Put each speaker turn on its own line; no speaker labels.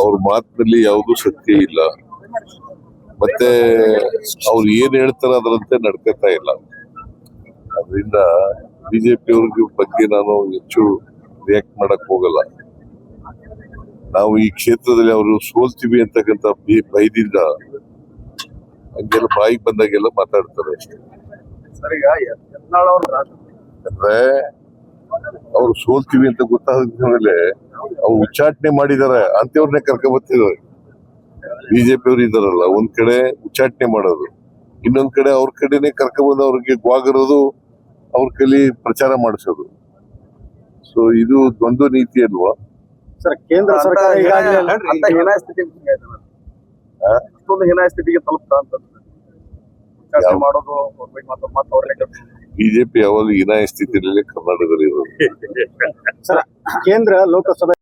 ಅವ್ರ ಮಾತಿನಲ್ಲಿ ಯಾವುದೂ ಸತ್ಯ ಇಲ್ಲ. ಮತ್ತೆ ಅವ್ರು ಏನ್ ಹೇಳ್ತಾರ ಅದರಂತೆ ನಡ್ಕೊತಾ ಇಲ್ಲ. ಅದರಿಂದ ಬಿಜೆಪಿ ಅವ್ರಿಗೆ ಬಗ್ಗೆ ನಾನು ಹೆಚ್ಚು ರಿಯಾಕ್ಟ್ ಮಾಡಕ್ ಹೋಗಲ್ಲ. ನಾವು ಈ ಕ್ಷೇತ್ರದಲ್ಲಿ ಅವರು ಸೋಲ್ತೀವಿ ಅಂತಕ್ಕಂಥ ಭಯದಿಂದ ಹಂಗೆಲ್ಲ ಬಾಯಿಗೆ ಬಂದಾಗೆಲ್ಲ ಮಾತಾಡ್ತಾರೆ ಅಷ್ಟೇ. ಅಂದ್ರೆ ಅವ್ರು ಸೋಲ್ತೀವಿ ಅಂತ ಗೊತ್ತಾದ ಮೇಲೆ ಅವ್ರು ಉಚ್ಚಾಟನೆ ಮಾಡಿದಾರೆ ಅಂತವ್ರನ್ನೇ ಕರ್ಕೊಂಡ್ ಬರ್ತಿದ್ದಾರೆ. ಬಿಜೆಪಿ ಅವ್ರು ಇದಾರಲ್ಲ, ಒಂದ್ ಕಡೆ ಉಚ್ಚಾಟನೆ ಮಾಡೋದು, ಇನ್ನೊಂದ್ ಕಡೆ ಅವ್ರ ಕಡೆನೆ ಕರ್ಕೊಂಡ್ ಬಂದು ಅವ್ರಿಗೆ ಗ್ವಾಗರೋದು, ಅವ್ರ ಕೈಲಿ ಪ್ರಚಾರ ಮಾಡಿಸೋದು. ಸೊ ಇದು ದ್ವಂದ್ವ ನೀತಿ ಅಲ್ವಾ
ಸರ್? ಕೇಂದ್ರ ಸರ್ಕಾರ ಹೀನಾಯ ಸ್ಥಿತಿಗೆ ತಲುಪ್ತಾ ಅಂತ ಮಾಡೋದು.
ಬಿಜೆಪಿ ಯಾವಾಗ ಹೀನಾಯ ಸ್ಥಿತಿಯಲ್ಲಿ ಕರ್ನಾಟಕದಲ್ಲಿ ಇರೋದು.
ಕೇಂದ್ರ ಲೋಕಸಭೆ